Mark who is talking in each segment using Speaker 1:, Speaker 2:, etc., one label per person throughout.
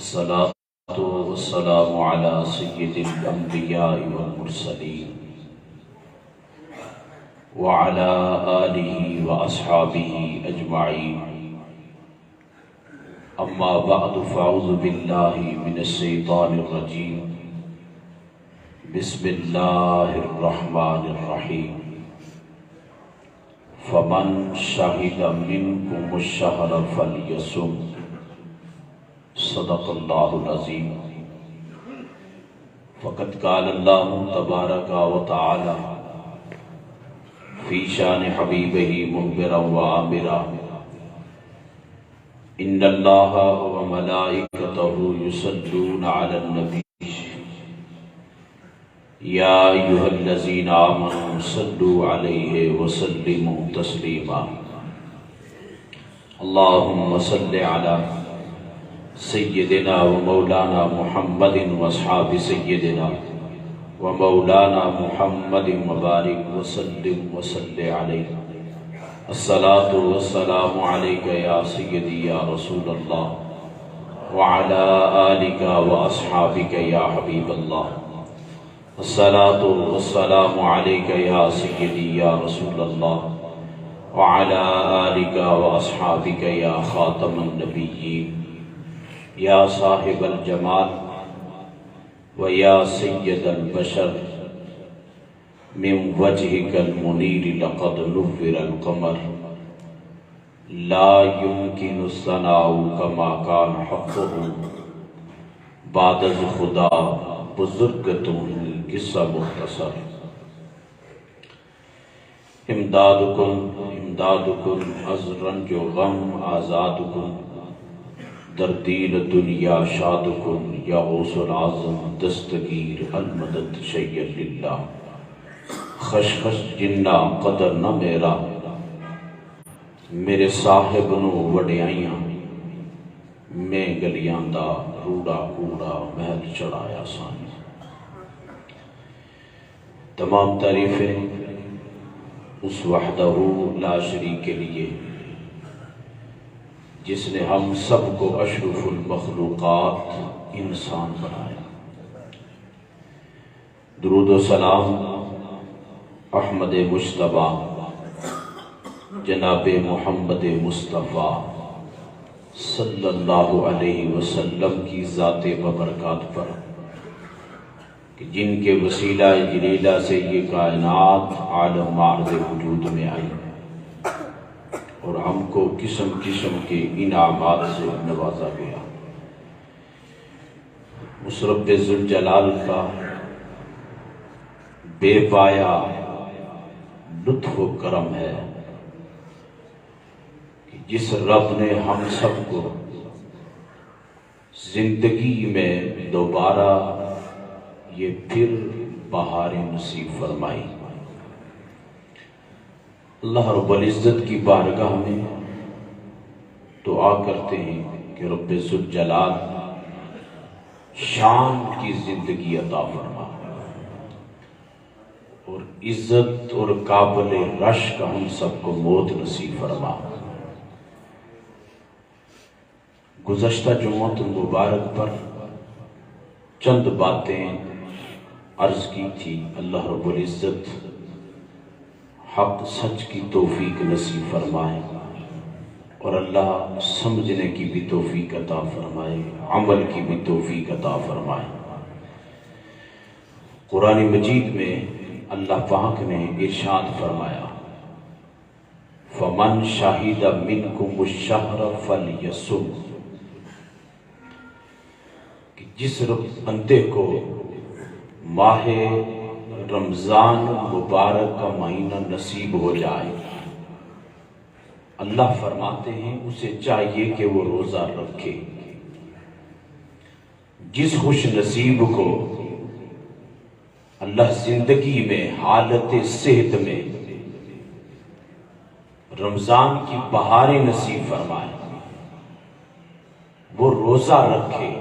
Speaker 1: الصلاة والسلام على سيد الأنبياء والمرسلين وعلى آله وأصحابه أجمعين. أما بعد فأعوذ بالله من الشيطان الرجيم. بسم الله الرحمن الرحيم. فمن شهد منكم الشهر فليصم. صدق اللہ العظیم. فقد قال اللہ تبارک و تعالی فی شان حبیبہ مخبرا و آمرا ان اللہ و ملائکتہ یصلون علی النبی یا ایھا الذین آمنوا صلوا علیہ وسلموا تسلیما. اللہم صل علی سیدنا و مولانا محمد و اصحاب سیدنا و مولانا محمد مبارک وسلم وصلی علیہ. الصلاة والسلام علیک یا سیدی یا رسول اللہ وعلا آلک و اصحابک یا حبیب اللہ. الصلاة والسلام علیک یا سیدی یا رسول اللہ وعلا آلک و اصحابک یا خاتم النبیین. یا صاحب الجمال و یا سید البشر من وجهك المنیر لقد نور القمر لا يمكن الثناء كما كان حقه بعد از خدا بزرگتم قصہ مختصر. امدادکم از رنج و غم آزادکم در دین دنیا شاد کن یا غوث العظم دستگیر المدد شیئا للہ. خشخش جنہ قدر نہ میرا میرے صاحب نو وڈیائیاں میں گلیاں دا روڑا کوڑا محل چڑھایا سان. تمام تعریفیں اس وحدہ لا شریک کے لیے جس نے ہم سب کو اشرف المخلوقات انسان بنایا. درود و سلام احمد مجتبیٰ جناب محمد مصطفیٰ صلی اللہ علیہ وسلم کی ذات ببرکات پر کہ جن کے وسیلہ جلیلہ سے یہ کائنات عالم معرض وجود میں آئی اور ہم کو قسم قسم کے انعامات سے نوازا گیا. اس رب ذوالجلال کا بے پایا لطف و کرم ہے کہ جس رب نے ہم سب کو زندگی میں دوبارہ یہ پھر بہار نصیب فرمائی. اللہ رب العزت کی بارگاہ میں دعا کرتے ہیں کہ رب ذوالجلال شان کی زندگی عطا فرما اور عزت اور قابل رشک ہم سب کو موت نصیب فرما. گزشتہ جمعۃ المبارک پر چند باتیں عرض کی تھی. اللہ رب العزت حق سچ کی توفیق نصیب فرمائے اور اللہ سمجھنے کی بھی توفیق عطا فرمائے، عمل کی بھی توفیق عطا فرمائے. قرآن مجید میں اللہ پاک نے ارشاد فرمایا فَمَنْ شَهِدَ مِنْكُمُ الشَّهْرَ فَلْيَصُمْ. کہ جس بندے کو ماہ رمضان مبارک کا مہینہ نصیب ہو جائے اللہ فرماتے ہیں اسے چاہیے کہ وہ روزہ رکھے. جس خوش نصیب کو اللہ زندگی میں حالت صحت میں رمضان کی بہاریں نصیب فرمائے وہ روزہ رکھے.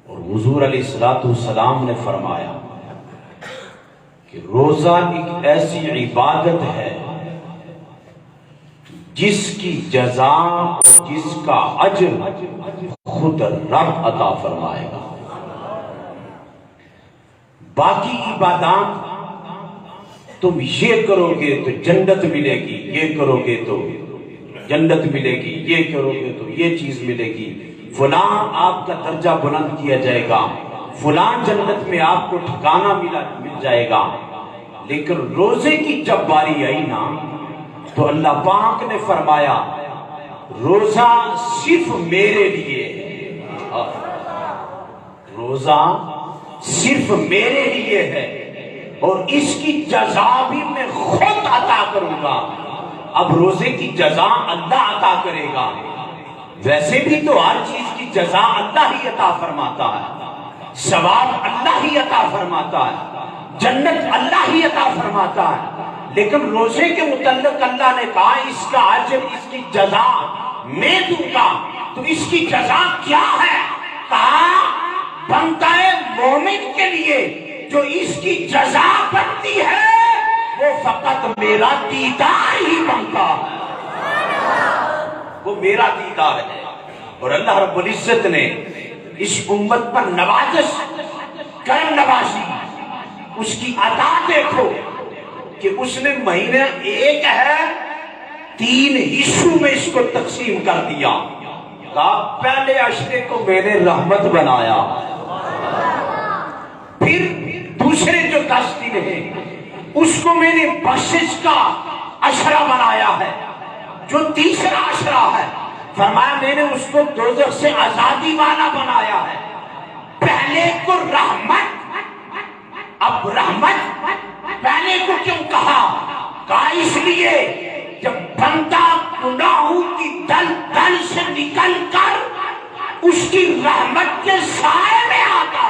Speaker 1: اور حضور علیہ السلام نے فرمایا کہ روزہ ایک ایسی عبادت ہے جس کی جزا جس کا اجر خود رب عطا فرمائے گا۔ باقی عبادات تم یہ کرو گے تو جنت ملے گی، یہ کرو گے تو جنت ملے گی، یہ کرو گے تو یہ چیز ملے گی، فلاں آپ کا درجہ بلند کیا جائے گا، فلاں جنت میں آپ کو ٹھکانہ مل جائے گا۔ لیکن روزے کی جب باری آئی نا تو اللہ پاک نے فرمایا روزہ صرف میرے لیے ہے، روزہ صرف میرے لیے ہے اور اس کی جزا بھی میں خود عطا کروں گا۔ اب روزے کی جزا اللہ عطا کرے گا، ویسے بھی تو ہر چیز کی جزا اللہ ہی عطا فرماتا ہے، ثواب اللہ ہی عطا فرماتا ہے، جنت اللہ ہی عطا فرماتا ہے۔ لیکن روزے کے متعلق اللہ نے کہا اس کا اجر اس کی جزا میں دوں گا۔ تو اس کی جزا کیا ہے؟ کہا بندہ مومن کے لیے جو اس کی جزا بنتی ہے وہ فقط میرا دیدار ہی بنتا ہے، وہ میرا دیدار ہے۔ اور اللہ رب العزت نے اس امت پر نوازش کرم نوازی، اس کی عطا دیکھو کہ اس نے مہینہ ایک ہے 3 حصوں میں اس کو تقسیم کر دیا۔ کہا پہلے عشرے کو میں نے رحمت بنایا، پھر دوسرے جو 10 دن ہیں اس کو میں نے بخشش کا عشرہ بنایا ہے، جو تیسرا عشرہ ہے فرمایا میں نے اس کو دوزخ سے آزادی والا بنایا ہے۔ پہلے کو رحمت، اب رحمت پہلے کو کیوں کہا؟ کہا اس لیے جب بندہ گناہوں کی دل سے نکل کر اس کی رحمت کے سائے میں آتا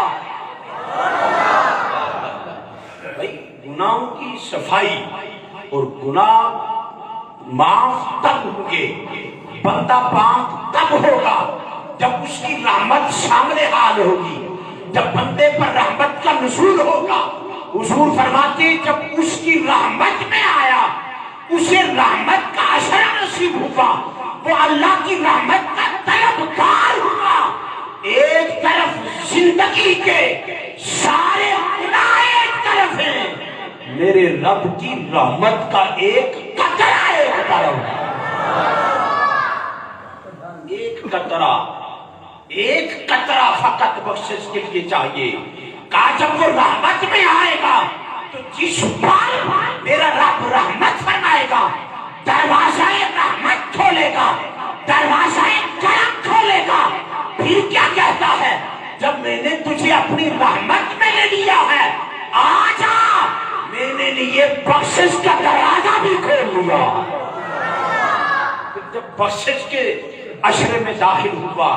Speaker 1: ہے، گناہوں کی صفائی اور گناہ معاف تب ہوں گے، بندہ پاک تب ہوگا جب اس کی رحمت شامل حال ہوگی، جب بندے پر رحمت کا نزول ہوگا۔ حضور فرماتے ہیں جب اس کی رحمت میں آیا اسے رحمت کا عشرہ نصیب ہوا، وہ اللہ کی رحمت کا طلبگار ہوا۔ ایک طرف زندگی کے سارے گناہ ایک طرف ہیں، میرے رب کی رحمت کا ایک قطرہ ایک طرف ہے، ایک قطرہ فقط بخشش کے لیے چاہیے۔ کہا جب وہ رحمت میں آئے گا تو جس پر میرا رب رحمت فرمائے گا دروازہ رحمت کھولے گا، دروازہ کرم کھولے گا۔ پھر کیا کہتا ہے؟ جب میں نے تجھے اپنی رحمت میں لے لیا ہے آجا، میں نے لیے بخشش کا دروازہ بھی کھول لیا۔ جب بخشش کے عشرے میں داخل ہوا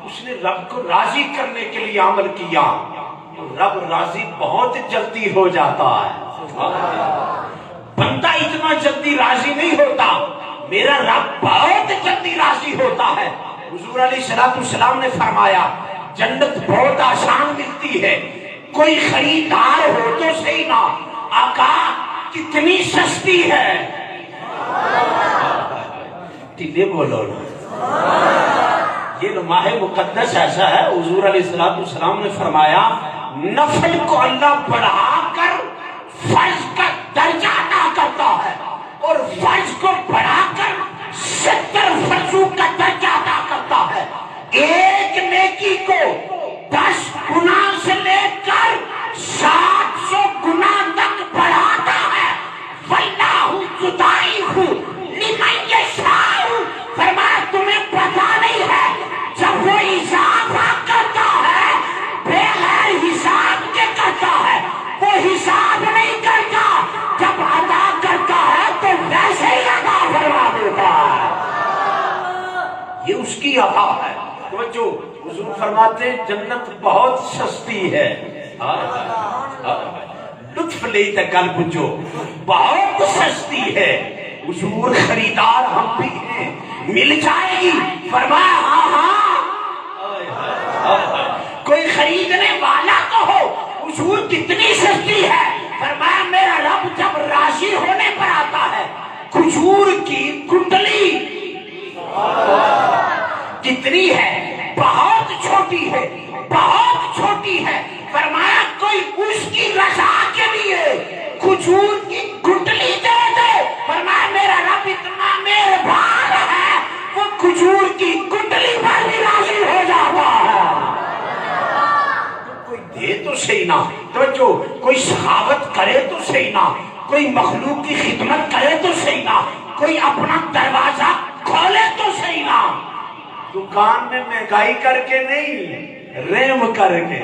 Speaker 1: اس نے رب کو راضی کرنے کے لیے عمل کیا، رب راضی بہت جلدی ہو جاتا ہے۔ بندہ اتنا جلدی راضی نہیں ہوتا، میرا رب بہت جلدی راضی ہوتا ہے۔ حضور علیہ السلام نے فرمایا جنت بہت آسان ملتی ہے، کوئی خریدار ہو تو صحیح نا، آقا کتنی سستی ہے، تیلے بولو نا۔ یہ ماہ مقدس ایسا ہے، حضور علیہ السلام نے فرمایا نفل کو اللہ بڑھا کر فرض کا درجہ عطا کرتا ہے اور فرض کو بڑھا کر 70 فرضوں کا درجہ عطا کرتا ہے۔ ایک نیکی کو 10 گنا سے لے کر 700 گنا تک بڑھاتا ہے۔ واللہ یضاعف لمن یشاء، فرمایا تمہیں پتا نہیں ہے جب وہ اضافہ کرتا ہے بغیر حساب کے کرتا ہے، وہ حساب نہیں کرتا، جب ادا کرتا ہے تو ویسے ہی ادا فرما دیتا ہے۔ یہ اس کی عطا ہے۔ توجہ، حضور فرماتے ہیں جنت بہت سستی ہے، لطف لیتے گل بجو، بہت سستی ہے۔ حضور خریدار ہم بھی ہیں، مل جائے گی؟ فرمایا ہاں ہاں، کوئی خریدنے والا تو ہو۔ حضور کتنی سستی ہے؟ فرمایا میرا رب جب راضی ہونے پر آتا ہے کھجور کی گٹلی کتنی ہے؟ بہت چھوٹی ہے، بہت چھوٹی ہے۔ فرمایا کوئی اس کی رضا کے لیے کھجور کی گٹلی دے دے، فرمایا میرا رب اتنا مہربان ہے، وہ کھجور کی گٹلی پر بھی راضی ہو جاتا ہے۔ کوئی دے تو صحیح نا، توجہ، کوئی سخاوت کرے تو صحیح نا، کوئی مخلوق کی خدمت کرے تو صحیح نا، کوئی اپنا دروازہ کھولے تو صحیح نا، دکان میں مہنگائی کر کے نہیں، رحم کر کے۔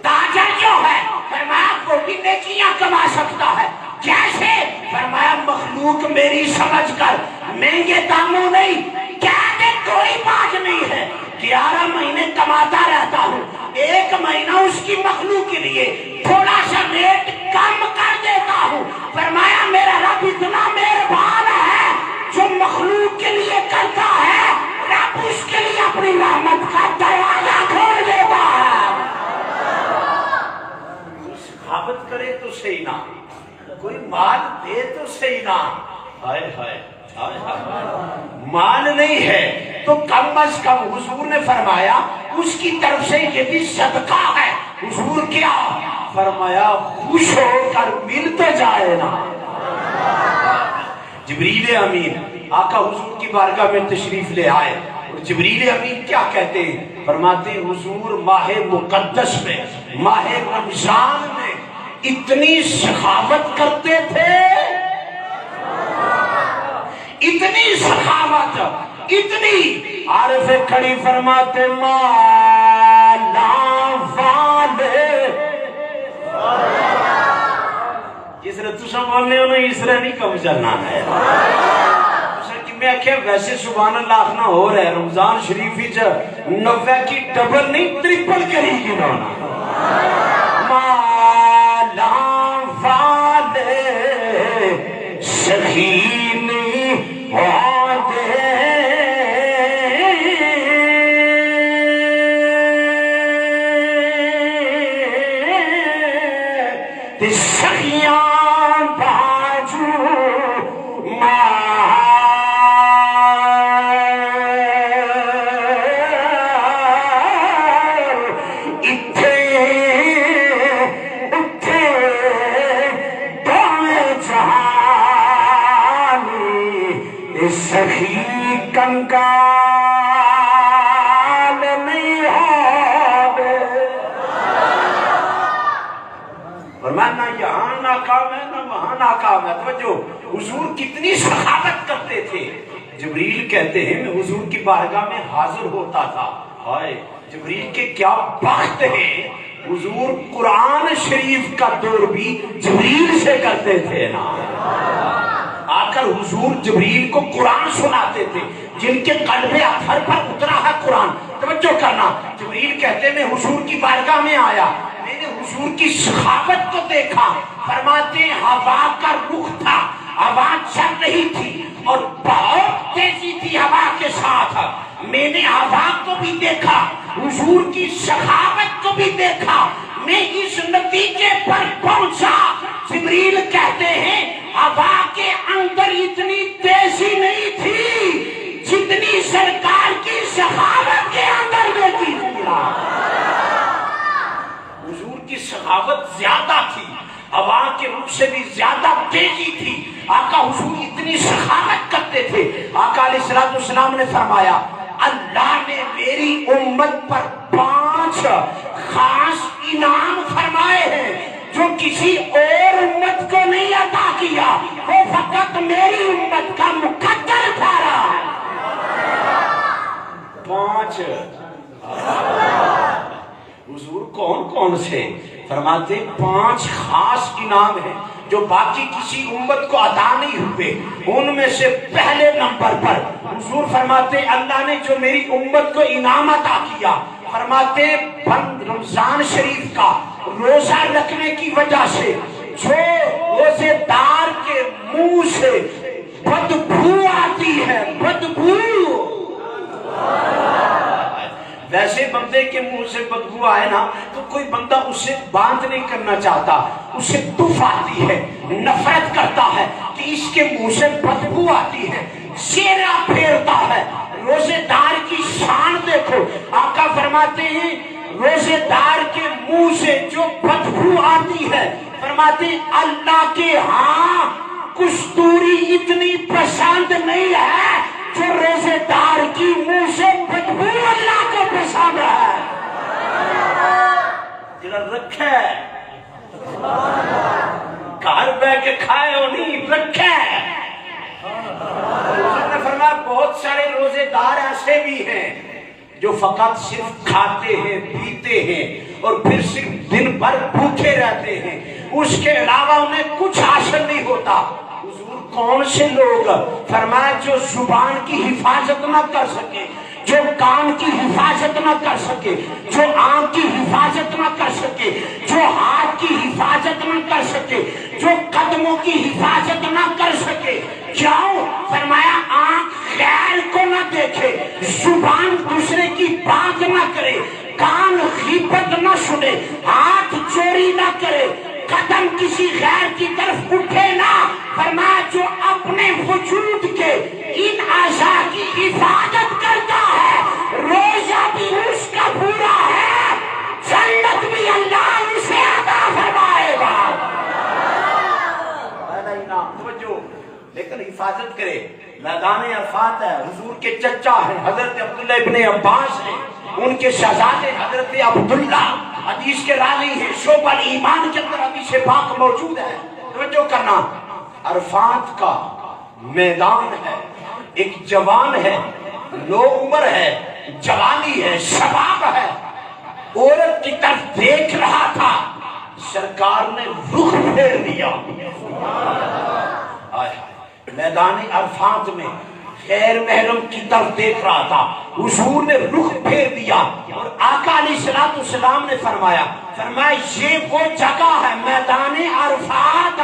Speaker 1: تاجر جو ہے فرمایا وہ بھی نیکیاں کما سکتا ہے، کیسے؟ فرمایا مخلوق میری سمجھ کر مہنگے داموں نہیں، کہتے کوئی بات نہیں ہے، 11 مہینے کماتا رہتا ہوں، 1 مہینہ اس کی مخلوق کے لیے تھوڑا سا ریٹ کم کر دیتا ہوں۔ فرمایا میرا رب اتنا مہربان ہے، جو مخلوق کے لیے کرتا ہے رب اس کے لیے اپنی رحمت کا دروازہ کھول دیتا ہے۔ سخاوت کرے تو صحیح نا، کوئی مال دے تو صحیح نا، ہائے ہائے مال نہیں ہے تو کم از کم حضور نے فرمایا اس کی طرف سے یہ بھی صدقہ ہے۔ حضور کیا فرمایا؟ خوش ہو کر مل تو جائے نا۔ جبریل امین آقا حضور کی بارگاہ میں تشریف لے آئے، اور جبریل امین کیا کہتے ہیں؟ فرماتے ہیں حضور ماہ مقدس میں، ماہ رمضان میں اتنی سخاوت کرتے تھے، اتنی سخاوت، اتنی عارف کھڑی فرماتے مالا والے جس طرح تسا بولنے ہو نا اس طرح نہیں کم چلنا ہے۔ میں کیا ویسے سبحان اللہ آخنا ہو رہا ہے، رمضان شریفی 90 کی ڈبل نہیں ٹرپل کری گی نا۔ مالا والے سخینی وعدے تے سخیاں باجو سخی کنکال نہیں ہوگے، فرمایا نہ یہاں ناکام ہے نہ وہاں ناکام ہے۔ توجہ، حضور کتنی سخاوت کرتے تھے۔ جبریل کہتے ہیں میں حضور کی بارگاہ میں حاضر ہوتا تھا، ہائے جبریل کے کیا بخت ہیں، حضور قرآن شریف کا دور بھی جبریل سے کرتے تھے نا۔ آ کر حضور جبریل کو قرآن سناتے تھے، جن کے قلب اطہر پر اترا ہے قرآن۔ توجہ کرنا، جبریل کہتے میں حضور کی بارگاہ میں آیا، میں نے حضور کی سخاوت کو دیکھا، فرماتے ہوا کا رخ تھا، ہوا چل رہی تھی اور بہت تیزی تھی ہوا کے ساتھ، میں نے ہوا کو بھی دیکھا، حضور کی سخاوت کو بھی دیکھا، میں اس نتیجے پر پہنچا، جبریل کہتے ہیں ہوا کے اندر اتنی تیزی نہیں تھی جتنی سرکار کی سخاوت کے اندر میں تھی۔ حضور کی سخاوت زیادہ تھی، ہوا کے رخ سے بھی زیادہ تیزی تھی۔ آقا حضور اتنی سخاوت کرتے تھے، آقا علیہ السلام نے فرمایا اللہ نے میری امت پر 5 خاص انعام فرمائے ہیں جو کسی اور امت کو نہیں عطا کیا، وہ فقط میری امت کا مقدر ٹھہرا۔ 5 حضور کون کون سے؟ فرماتے 5 خاص انعام ہیں جو باقی کسی امت کو عطا نہیں ہوئے۔ ان میں سے پہلے نمبر پر حضور فرماتے اللہ نے جو میری امت کو انعام عطا کیا، فرماتے رمضان شریف کا روزہ رکھنے کی وجہ سے جو روزے دار کے منہ سے بدبو آتی ہے، بدبو، ویسے بندے کے منہ سے بدبو آئے نا تو کوئی بندہ اس سے بات نہیں کرنا چاہتا، اسے تف آتی ہے، نفرت کرتا ہے کہ اس کے منہ سے بدبو آتی ہے، چہرہ پھیرتا ہے، روزے دار کی شان دیکھو. آقا فرماتے ہیں روزے دار کے منہ سے جو بدبو آتی ہے فرماتے ہیں اللہ کے ہاں کستوری اتنی پسند نہیں ہے جو روزے دار کی منہ سے بدبو اللہ کو پسند ہے. جڑا رکھے گھر بہ کے کھائے ہو نہیں رکھے. حضور نے فرمایا بہت سارے روزے دار ایسے بھی ہیں جو فقط صرف کھاتے ہیں پیتے ہیں اور پھر صرف دن بھر بھوکے رہتے ہیں, اس کے علاوہ انہیں کچھ حاصل نہیں ہوتا. حضور کون سے لوگ؟ فرمایا جو زبان کی حفاظت نہ کر سکے, جو کان کی حفاظت نہ کر سکے, جو آنکھ کی حفاظت نہ کر سکے, جو ہاتھ کی حفاظت نہ کر سکے, جو قدموں کی حفاظت نہ کر سکے. کیوں؟ فرمایا آنکھ غیر کو نہ دیکھے, زبان دوسرے کی بات نہ کرے, کان غیبت نہ سنے, ہاتھ چوری نہ کرے, قدم کسی غیر کی طرف اٹھے نہ. فرمایا جو اپنے وجود کے ان اعضاء کی حفاظت کرتا ہے روزہ بھی اس کا پورا ہے, جنت بھی اللہ اسے عطا فرمائے گا. لیکن حفاظت کرے. میدان عرفات ہے, حضور کے چچا ہیں حضرت عبداللہ ابن عباس ہیں, ان کے شہزادے حضرت عبداللہ حدیث کے راوی ہیں, شعب الایمان کے اندر حدیث پاک موجود ہے. توجہ کرنا, عرفات کا میدان ہے, ایک جوان ہے, نو عمر ہے, جوانی ہے, شباب ہے, عورت کی طرف دیکھ رہا تھا, سرکار نے رخ پھیر دیا. میدان عرفات میں غیر محرم کی طرف دیکھ رہا تھا, حضور نے رخ پھیر دیا اور آقا علیہ السلام نے فرمایا یہ وہ جگہ ہے میدان عرفات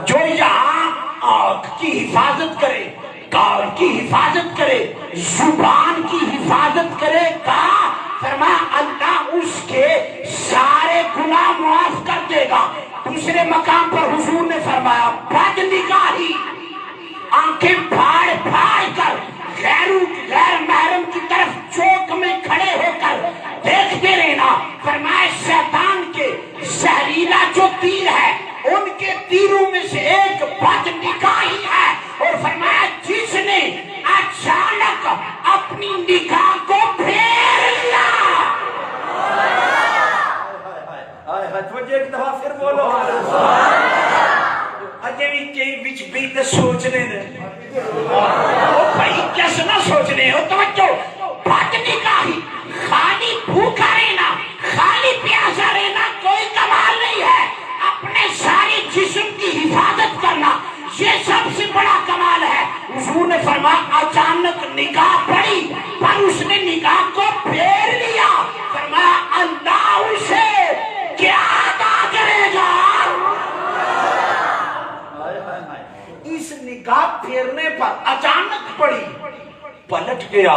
Speaker 1: جو یہاں آنکھ کی حفاظت کرے, کان کی حفاظت کرے, زبان کی حفاظت کرے گا. فرمایا اللہ اس کے سارے گناہ معاف کر دے گا. دوسرے مقام پر حضور نے فرمایا بد نگاہی, آنکھیں پھاڑ پھاڑ کر غیر محرم کی طرف چوک میں کھڑے ہو کر دیکھتے رہنا. فرمایا شیطان کے زہریلا جو تیر ہے ان کے تیروں میں سے ایک بد نگاہی ہے. اور فرمایا جس نے اچانک اپنی نگاہ کو پھیر لیا. ایک دفعہ پھر بولو اجے بھی کئی بچ بیت سوچنے نے بھائی کیسے نہ سوچنے ہو. توجہ, بد نگاہی, خالی بھوکا رہنا, خالی پیاسا رہنا کوئی کمال نہیں ہے. اپنے سارے جسم کی حفاظت کرنا یہ سب سے بڑا کمال ہے. حضور نے فرمایا اچانک نگاہ پڑی پر اس نے نگاہ کو پھیر لیا. فرمایا اللہ اسے کیا عطا کرے گا. اس نگاہ پھیرنے پر اچانک پڑی, پلٹ گیا,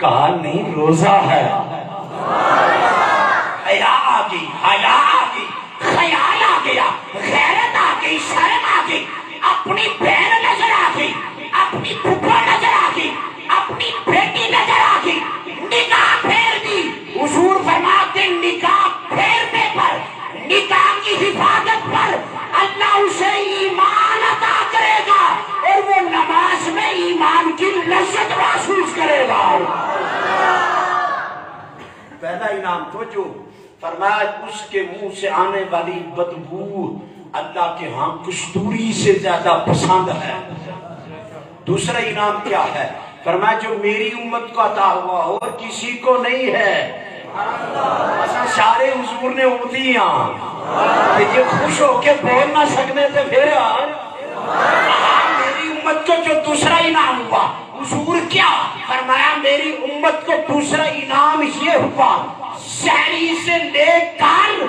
Speaker 1: کہا نہیں روزہ ہے. حیا آ گئی, حیا آ گئی, خیال آ گیا, غیرت آ گئی, شرم آ گئی, اپنی بہن نظر آ گئی, اپنی پھپھا نظر آ گئی, اپنی بیٹی نظر آ گئی, نگاہ پھیر دی. حضور فرماتے نگاہ پھیرنے پر, نگاہ کی حفاظت پر اللہ اسے ایمان عطا کرے گا اور وہ نماز میں ایمان کی لذت محسوس کرے گا. پہلا انعام تو جو فرمایا اس کے منہ سے آنے والی بدبو اللہ کے ہاں کستوری سے زیادہ پسند ہے. دوسرا انعام کیا ہے؟ فرمایا جو میری امت کو عطا ہوا اور کسی کو نہیں ہے. سارے حضور نے امتیاں یہ خوش ہو کے بول نہ سکنے تھے. پھر میری امت کو جو دوسرا انعام ہوا حضور کیا فرمایا میری امت کو دوسرا انعام یہ ہوا سحری سے لے کر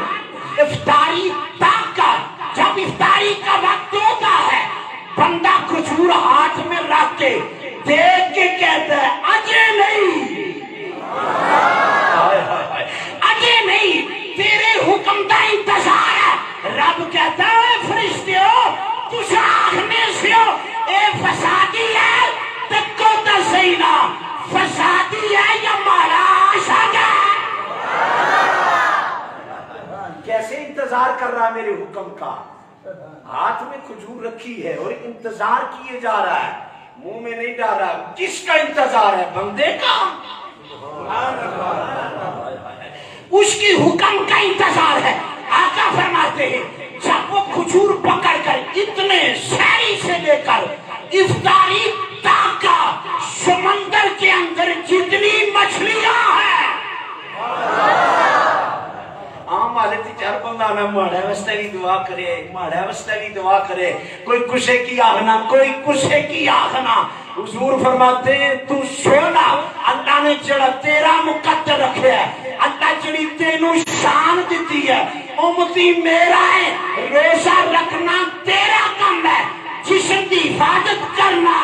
Speaker 1: افطاری تک جب افطاری کا وقت ہوتا ہے بندہ کھجور ہاتھ میں رکھ کے دیکھ کے کہتا ہے اجے نہیں, اجے نہیں, تیرے حکم کا انتظار ہے. رب کہتا ہے فرشتیوں تسا آخنے سے اے فسادی ہے تے
Speaker 2: کر رہا ہے میرے حکم کا، ہاتھ میں کھجور رکھی ہے اور انتظار کیے جا رہا ہے، منہ میں نہیں ڈال رہا۔ کس کا انتظار ہے؟ بندے کا، اس کی حکم کا انتظار ہے۔ آقا فرماتے ہیں جب وہ کھجور پکڑ کر اتنے ساری سے لے کر افطاری تک کا سمندر کے اندر جتنی مچھلیاں ہیں، عام حالت چار بندہ نہ ماڑا واسطے بھی دعا کرے، ماڑا واسطے بھی دعا کرے، کوئی کسے کی آخنا، کوئی کسے کی آخنا۔ حضور فرماتے ہیں تو سونا اللہ نے جڑا تیرا مقدر رکھے ہے، اللہ جڑی تینوں شان دیتی ہے، امتی میرا ہے، روزہ رکھنا تیرا کام ہے، جسم کی حفاظت کرنا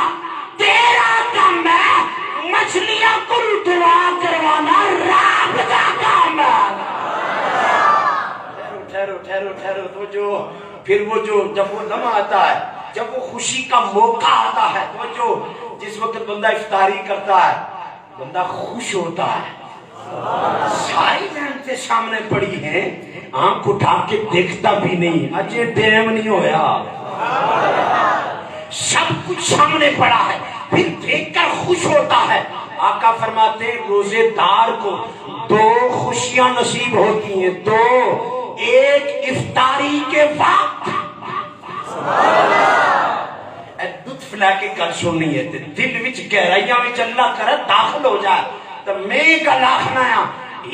Speaker 2: تیرا کام ہے، مچھلیاں کو دعا کروانا رب کا کام ہے۔ ٹھہرو ٹھہرو ٹھہرو، تو جو پھر وہ جو جب وہ لمحہ آتا ہے، جب وہ خوشی کا موقع آتا ہے، تو جو جس وقت بندہ افطاری کرتا ہے بندہ خوش ہوتا ہے، ساری نعمتیں سامنے پڑی ہیں، آنکھ اٹھا کے دیکھتا بھی نہیں، اجے ٹائم نہیں ہویا، سب کچھ سامنے پڑا ہے، پھر دیکھ کر خوش ہوتا ہے۔ آقا فرماتے ہیں روزے دار کو دو خوشیاں نصیب ہوتی ہیں، دو، ایک افطاری کے وقت لطف لے کے گل سننی ہے، دل وچ گہرائیاں وچ اللہ کرے داخل ہو جائے تو میں گل آخنا ہے،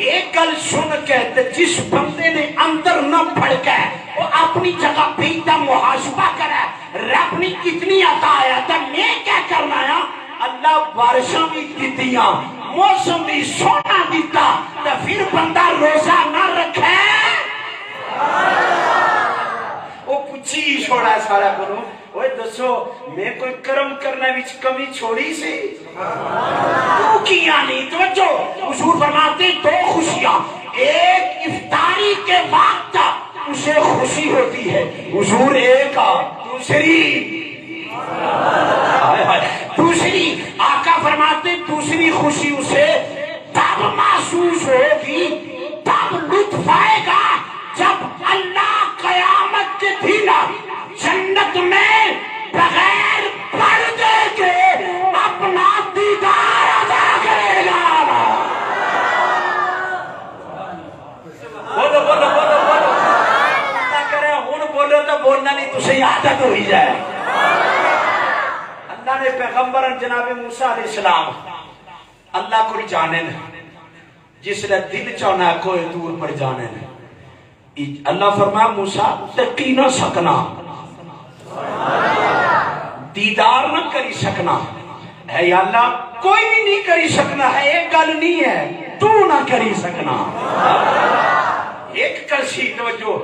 Speaker 2: ایک گل سن کے جس بندے نے اندر نہ پڑ کے وہ اپنی جگہ پہ محاسبہ کرے رب نے کتنی عطا ہے، تو میں کیا کرنا ہے، اللہ بارشاں بھی دیتیاں، موسم بھی سونا دیتا، تو پھر بندہ روزہ نہ رکھے، وہ پوچھی چھوڑا ہے سارا کروں، وہ دسو میں کوئی کرم کرنے وچ کمی چھوڑی سی، تو کیا نہیں؟ توجہ، حضور فرماتے دو خوشیاں، ایک افطاری کے وقت اسے خوشی ہوتی ہے، حضور ایک، دوسری آقا فرماتے دوسری خوشی اسے تب محسوس ہوگی، تب لطف آئے گا جب اللہ قیامت کے دن جنت میں بغیر پردے کے اپنا دیدار ادا کرے گا۔ بولو بولو بولو بولو، اللہ کرے ہن بولو تو بولنا نہیں، تجھے عادت ہوئی جائے۔ اللہ نے پیغمبر جناب موسیٰ علیہ السلام اللہ کو جانے جس نے دل چاہنا کوئی دور پر جانے، اللہ فرمایا موسیٰ تکی نہ سکنا، دیدار نہ کری سکنا ہے، یا اللہ کوئی بھی نہیں کری سکنا ہے، ایک گل نہیں ہے تو نہ کری سکنا، ایک گل سی توجہ،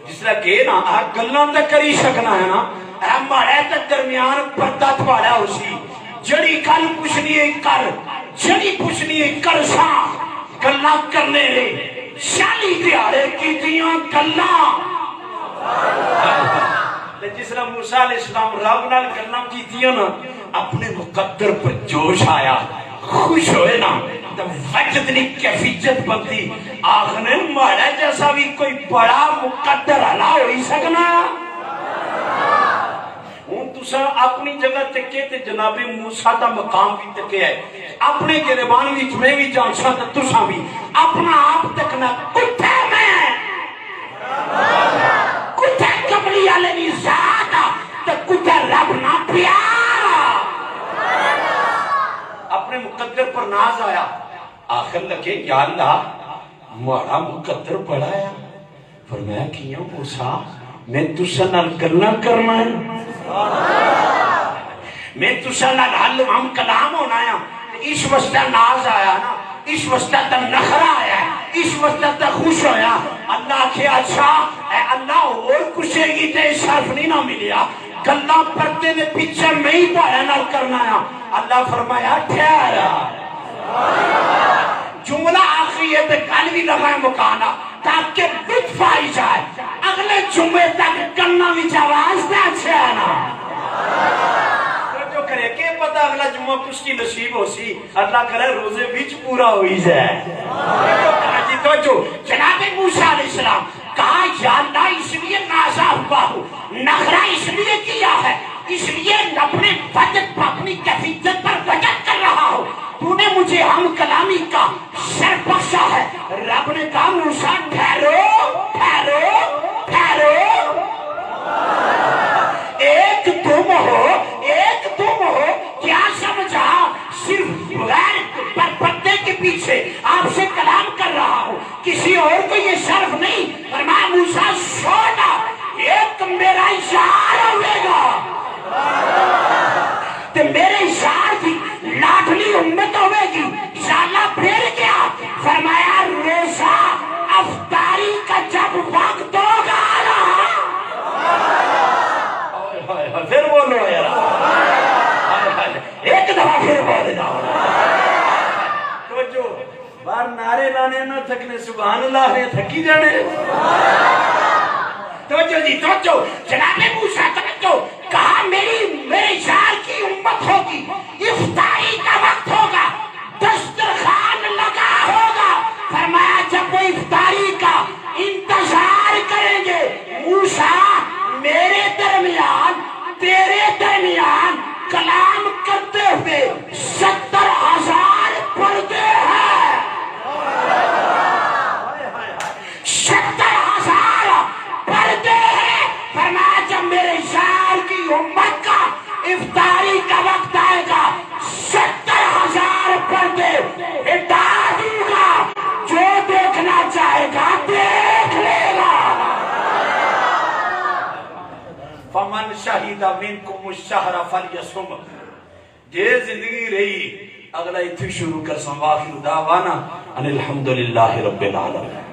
Speaker 2: جس طرح کہ نا گلاں تے کری سکنا ہے نا، ہمارے تے درمیان پردہ تھوڑا ہو سی، جڑی گل پوچھنی ہے کر، جڑی پوچھنی ہے کر سا، گلاں کرنے رہے، شالی دیارے کی دیاں گلاں، جس طرح موسیٰ علیہ السلام رب نال گلاں کی دیاں نا، اپنے مقدر پر جوش آیا، خوش ہوئے نا، تو وجد نہیں کیفیت بنتی، آخنے ماڑا جیسا بھی کوئی بڑا مقدر علا ہوئی سکنا، ہوں تسا اپنی جگہ تکے تے جناب موسیٰ دا مقام بھی تکے ہے، اپنے گریبان وچ میں بھی جانسا تے تسا بھی اپنا آپ تکنا، کتے میں کتے کملی والے دی ذات تے کتے رب نہ پیارا، اپنے مقدر پر ناز آیا، آخر لگے یا اللہ مارا مقدر بڑا ہے، فرمایا کیا موسیٰ میں تسا نال گلاں کرنا ہے، میں تسا نال حل ہم کلام ہونا ہے، اس واسطے ناز آیا نا، اس واسطے تے نخرا آیا، اس واسطے تے خوش ہویا، اللہ کے اچھا اے اللہ اور کچھے گی تے شرف نہیں نہ ملیا، گلاں پردے نے پیچھے میں ہی پایا نال کرنا ہے، اللہ فرمایا ٹھہرا، جملہ آخری ہے تے گل بھی لگائے مکانا تاکہ لطف آئی جائے، اگلے جمعے تک کرنا بھی آواز نہ اچھے آنا، جو کرے کہ پتہ اگلا جمعہ کچھ کی نصیب ہو سی، اللہ کرے روزے بیچ پورا ہوئی جائے، جناب موسیٰ علیہ السلام کہا یا اللہ اس لیے پھنسا ہوا ہوں. نخرہ اس لیے کیا ہے، اس لیے اپنے وجد پر، اپنی کیفیت پر وجد کر رہا ہوں. تو نے مجھے ہم کلامی کا شرف بخشا ہے. رب نے کہا موسیٰ ٹھہرو ٹھہرو ٹھہرو، ایک تم ہو، ایک تم ہو. کیا سمجھا؟ صرف غیر پر پردے کے پیچھے آپ سے کلام کر رہا ہوں، کسی اور کو یہ شرف نہیں. فرمایا موسیٰ سونا، ایک میرا اشارہ ہوئے گا تو میرے اشارہ کی لاڈلی امت ہوئے گی. انشاءاللہ پھر کیا فرمایا، روزہ افطاری کا جب وقت ہوگا پھر بولو یار، ایک دفعہ پھر بول جاؤ. توجہ، باہر نعرے لانے نہ تھکنے، سبحان اللہ نے تھکی جانے. توجہ جی توجہ، جناب موسیٰ توجہ، کہا میرے اشار کی امت ہوگی، افطاری کا وقت ہوگا، دسترخوان لگا ہوگا. فرمایا جب وہ افطاری کا انتظار کریں گے، موسیٰ میرے درمیان تیرے درمیان کلام کرتے ہوئے 70,000 پردے ہیں. 70,000 پردے ہیں. فرمایا جب میرے اشار کی امت کا افطاری کا وقت آئے گا، 70,000 پردے ہٹا دوں گا. جو دیکھنا چاہے گا دیکھ لے گا. فمن شہید منکم الشہر فلیصم. جے زندگی رہی اگلا اتھی شروع کر سن. واخر دعوانا ان الحمدللہ رب العالمین.